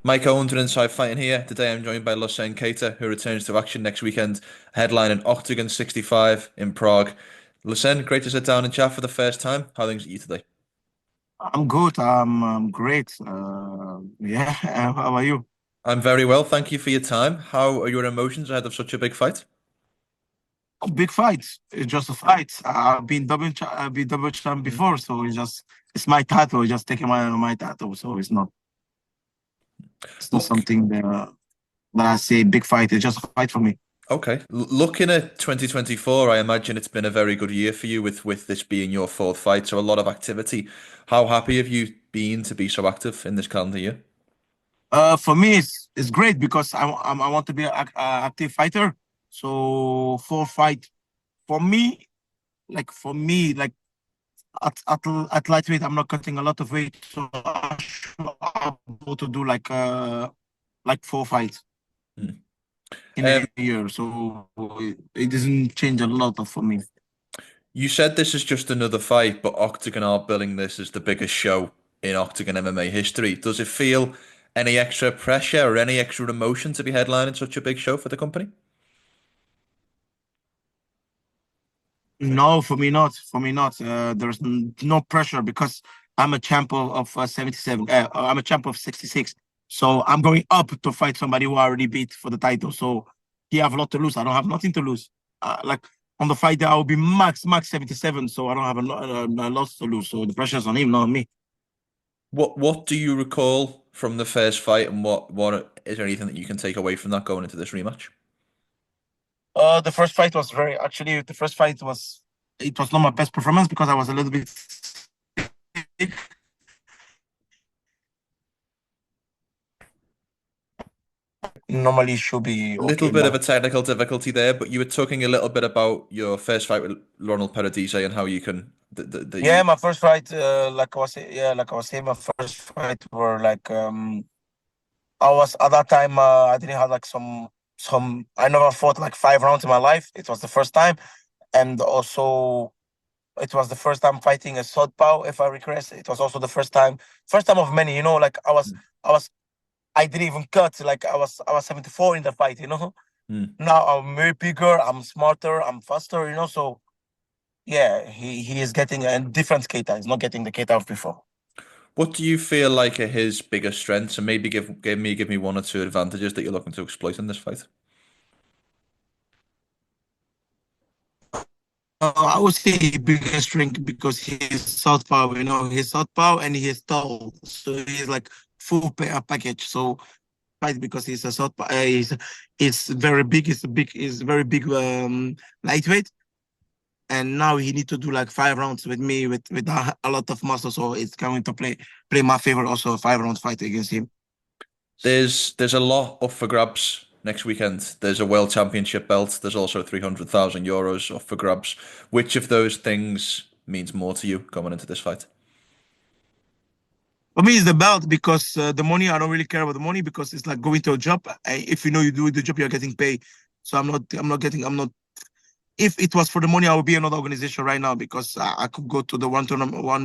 Mike Owens and Inside Fighting here. Today I'm joined by Losene Keita, who returns to action next weekend, headlining Octagon 65 in Prague. Losene, great to sit down and chat for the first time. How are things at you today? I'm good. I'm great. Yeah. How are you? I'm very well, thank you for your time. How are your emotions ahead of such a big fight? Big fight. It's just a fight. I've been double champ Mm. before, so it's my title. It's just taking my title. So it's not Look, something that I say big fight. It's just a fight for me. okay. Looking at 2024, I imagine it's been a very good year for you with this being your fourth fight, so a lot of activity. How happy have you been to be so active in this calendar year? For me, it's great because I want to be an active fighter. So for fight for me, like at lightweight, I'm not cutting a lot of weight, so I'll go to do like four fights Mm. in Um, a year. So it doesn't change a lot for me. You said this is just another fight, but Octagon are billing this as the biggest show in Octagon MMA history. Does it feel any extra pressure or any extra emotion to be headlining such a big show for the company? No, for me not. For me not. There's no pressure because I'm a champ of 77. I'm a champ of 66. So I'm going up to fight somebody who I already beat for the title. So he have a lot to lose. I don't have nothing to lose. Like on the fight day, I will be max 77. So I don't have a loss to lose. So the pressure's on him, not on me. What do you recall from the first fight, and what is there anything that you can take away from that going into this rematch? The first fight was very actually the first fight was it was not my best performance because I was a little bit sick. Normally should be Little okay, bit of but a technical difficulty there, but you were talking a little bit about your first fight with Ronald Paradeiser and how you can yeah, my first fight, like I was saying, my first fight were I was at that time I didn't have like some I never fought like 5 rounds in my life. It was the first time, and also it was the first time fighting a southpaw. If I regress, it was also the first time of many. Like I was I didn't even cut. Like I was 74 in the fight. Mm. Now I'm way bigger. I'm smarter. I'm faster. So yeah, he is getting a different Keita. He's not getting the Keita of before. What do you feel like are his biggest strengths, and maybe give me one or two advantages that you're looking to exploit in this fight? I would say his biggest strength because he's southpaw. He's southpaw and he's tall, so he's like package. So fight because he's a southpaw. He's very big. He's very big lightweight. And now he need to do like 5 rounds with me with a lot of muscle. So it's going to play my favor also 5 rounds fight against him. There's a lot up for grabs next weekend. There's a world championship belt. There's also 300,000 euros up for grabs. Which of those things means more to you going into this fight? For me, it's the belt because the money, I don't really care about the money because it's like going to a job. If you know you do the job, you're getting paid. So I'm not. If it was for the money, I would be another organization right now because I could go to the 1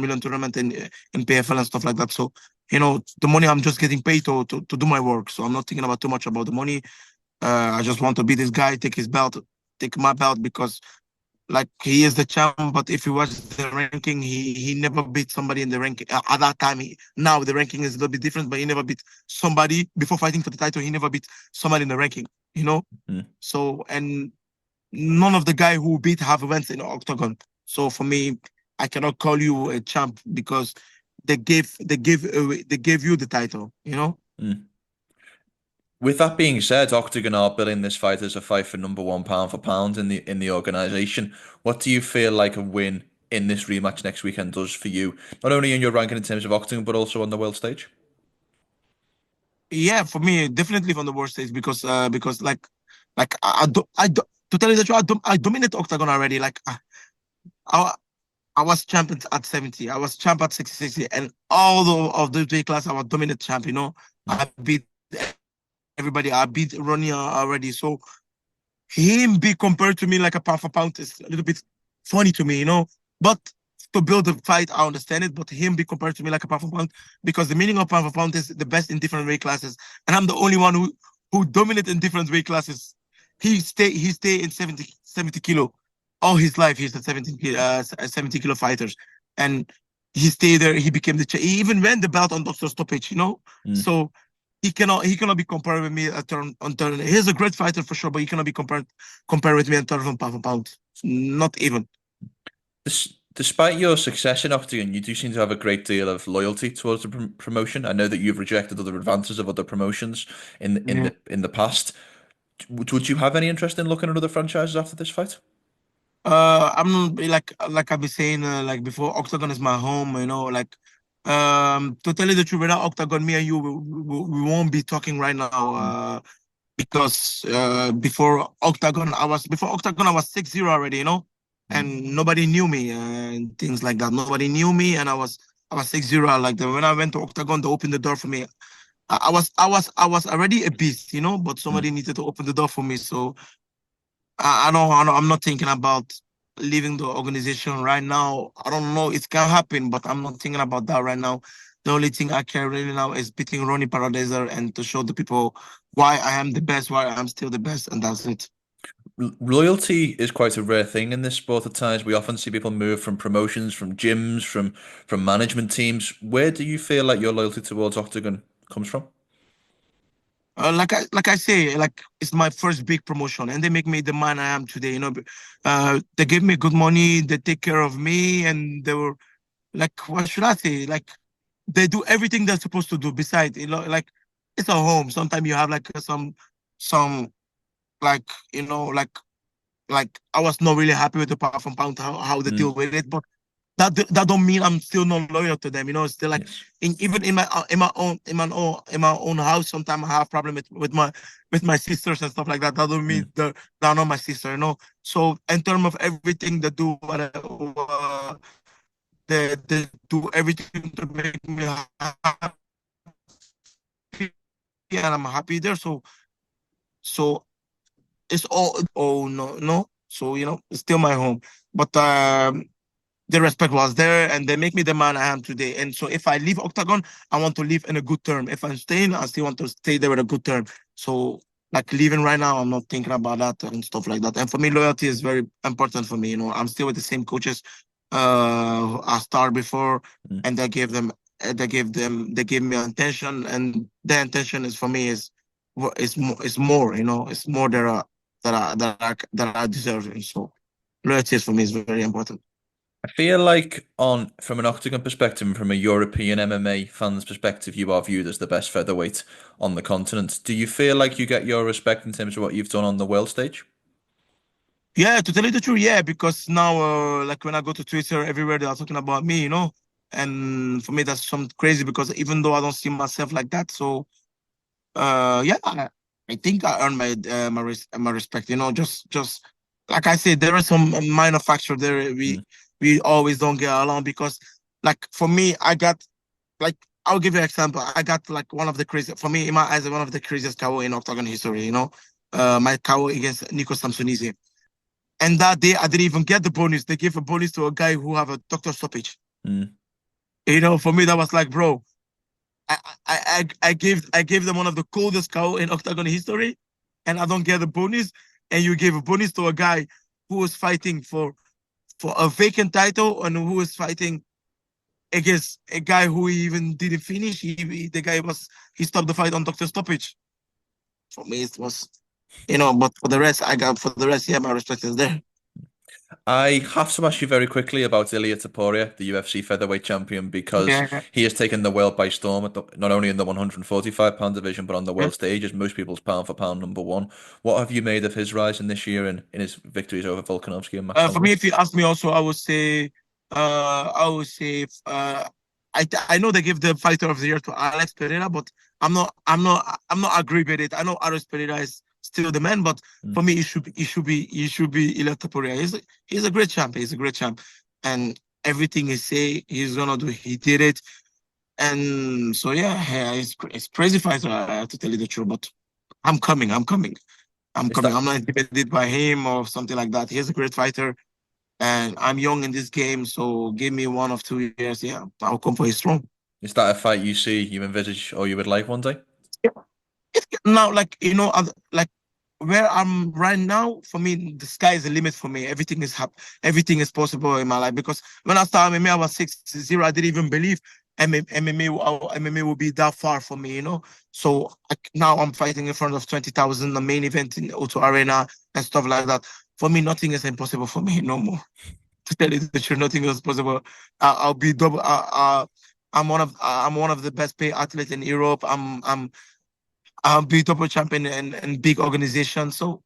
million tournament in PFL and stuff like that. So, the money I'm just getting paid to do my work. So I'm not thinking about too much about the money. I just want to be this guy, take his belt, take my belt because like he is the champ, but if you watch the ranking, he never beat somebody in the ranking at that time. Now the ranking is a little bit different, but he never beat somebody before fighting for the title. He never beat somebody in the ranking, you know. Hmm. So and none of the guy who beat have went in Octagon. So for me, I cannot call you a champ because they gave you the title, you know. Hmm. With that being said, Octagon are billing this fight as a fight for number one pound for pound in the organization. What do you feel like a win in this rematch next weekend does for you, not only in your ranking in terms of Octagon, but also on the world stage? Yeah, for me, definitely from the worst stage because like I do, to tell you the truth, I dominate Octagon already. Like I I was champion at 70. I was champ at 60, and all of the weight class, I was dominant champ. Hmm. I beat everybody. I beat Ronnie already. So him be compared to me like a pound for pound is a little bit funny to me. But to build the fight, I understand it, but him be compared to me like a pound for pound, because the meaning of pound for pound is the best in different weight classes, and I'm the only one who dominate in different weight classes. He stay in 70 kilo all his life. He's a 70 kilo fighters, and he stayed there. He became he even ran the belt on Doctor Stoppage, Mm. So he cannot be compared with me on turn. He's a great fighter for sure, but he cannot be compared with me on turn from pound for pound. Not even. Despite your success in Octagon, you do seem to have a great deal of loyalty towards the promotion. I know that you've rejected other advances of other promotions Yeah. in the past. Would you have any interest in looking at other franchises after this fight? I'm not like I've been saying like before. Octagon is my home. To tell you the truth, without Octagon, me and you, we won't be talking right now. Mm, Because before Octagon I was 6-0 already, mm, and nobody knew me and things like that. Nobody knew me, and I was 6-0. When I went to Octagon, they opened the door for me. I was already a beast, but mm. somebody needed to open the door for me. So I'm not thinking about leaving the organization right now. I don't know, it can happen, but I'm not thinking about that right now. The only thing I care really now is beating Ronnie Paradeiser and to show the people why I am the best, why I'm still the best, and that's it. Loyalty is quite a rare thing in this sport at times. We often see people move from promotions, from gyms, from management teams. Where do you feel like your loyalty towards Octagon comes from? Like I say, like it's my first big promotion, and they make me the man I am today. They give me good money, they take care of me, and they were like, what should I say? Like they do everything they're supposed to do. Besides, like it's a home. Sometimes you have like some like like I was not really happy with the pound from pound how they Mm, deal with it, but that don't mean I'm still not loyal to them. It's still like yes. even in my own house. Sometimes I have problem with my sisters and stuff like that. That don't mean Mm, they're not my sister. So in terms of everything they do, they do everything to make me happy, and I'm happy there. So it's all, oh no, no. So it's still my home, but the respect was there, and they make me the man I am today. And so if I leave Octagon, I want to leave in a good term. If I'm staying, I still want to stay there with a good term. So like leaving right now, I'm not thinking about that and stuff like that. And for me, loyalty is very important for me. I'm still with the same coaches I started before, mm. and they gave me attention, and their intention is for me is more. It's more that I deserve. And so loyalty is for me is very important. I feel like from an Octagon perspective and from a European MMA fan's perspective, you are viewed as the best featherweight on the continent. Do you feel like you get your respect in terms of what you've done on the world stage? Yeah, to tell you the truth, yeah, because now, like when I go to Twitter, everywhere they are talking about me, and for me that's some crazy because even though I don't see myself like that, so yeah, I think I earned my respect, just like I said, there is some minor factor there. Mm, We always don't get along because, like for me, I got like I'll give you an example. I got like one of the crazy for me in my eyes, one of the craziest KO in Octagon history. My KO against Nico Samsonisi. And that day, I didn't even get the bonus. They gave a bonus to a guy who have a doctor stoppage. mm. For me, that was like, bro, I gave them one of the coldest cow in Octagon history, and I don't get a bonus. And you gave a bonus to a guy who was fighting for a vacant title and who was fighting against a guy who he even didn't finish. The guy he stopped the fight on doctor stoppage. For me, it was, but for the rest, yeah, my respect is there. I have to ask you very quickly about Ilia Topuria, the UFC featherweight champion, because Yeah. he has taken the world by storm, not only in the 145-pound division, but on the Yeah. world stage as most people's pound for pound number one. What have you made of his rise in this year and in his victories over Volkanovski and Max For me, Holloway? if you ask me, also, I would say, I know they give the fighter of the year to Alex Pereira, but I'm not agree with it. I know Alex Pereira is still the man, but Mm. for me, it should be Ilia Topuria. He's a great champ. He's a great champ, and everything he say he's gonna do, he did it. And so yeah, it's crazy fighter. I have to tell you the truth, but I'm coming. I'm coming. I'm Is coming. that I'm not intimidated by him or something like that. He's a great fighter. and I'm young in this game, so give me 1 or 2 years. Yeah, I'll come for a strong. Is that a fight you see, you envisage, or you would like one day? Now, like like where I'm right now, for me, the sky is the limit for me. Everything is possible in my life. Because when I started MMA, I was 6-0. I didn't even believe MMA would be that far for me. So now I'm fighting in front of 20,000, the main event in Auto Arena and stuff like that. For me, nothing is impossible for me no more. To tell you the truth, nothing is possible. I'll be double. I'm one of the best paid athletes in Europe. I'll be double champion in big organizations. So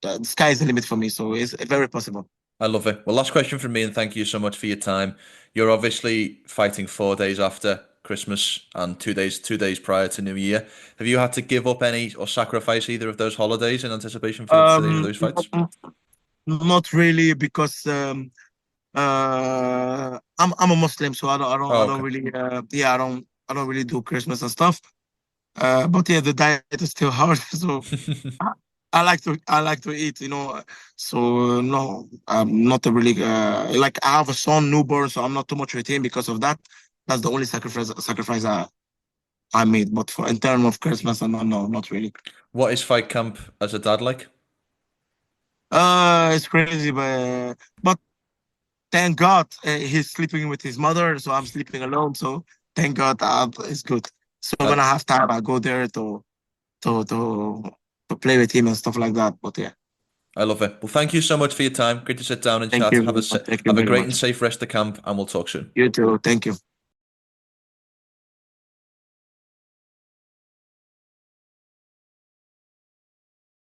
the sky is the limit for me. So it's very possible. I love it. Well, last question from me, and thank you so much for your time. You're obviously fighting 4 days after Christmas and 2 days prior to New Year. Have you had to give up any or sacrifice either of those holidays in anticipation for those fights? Not really because I'm a Muslim, so Oh, I don't okay. really yeah I don't really do Christmas and stuff. But yeah, the diet is still hard, so I, I like to eat, So no, I'm not a really like I have a son newborn, so I'm not too much with him because of that. That's the only sacrifice I made. But for in terms of Christmas, no, not really. What is fight camp as a dad like? It's crazy, but thank God he's sleeping with his mother, so I'm sleeping alone. So thank God it's good. So I, when I have time, I go there to to to play with him and stuff like that. But yeah, I love it. Well, thank you so much for your time. Great to sit down and thank chat. you very much. Thank you Have a very great and much. safe rest of camp, and we'll talk soon. You too. Thank you.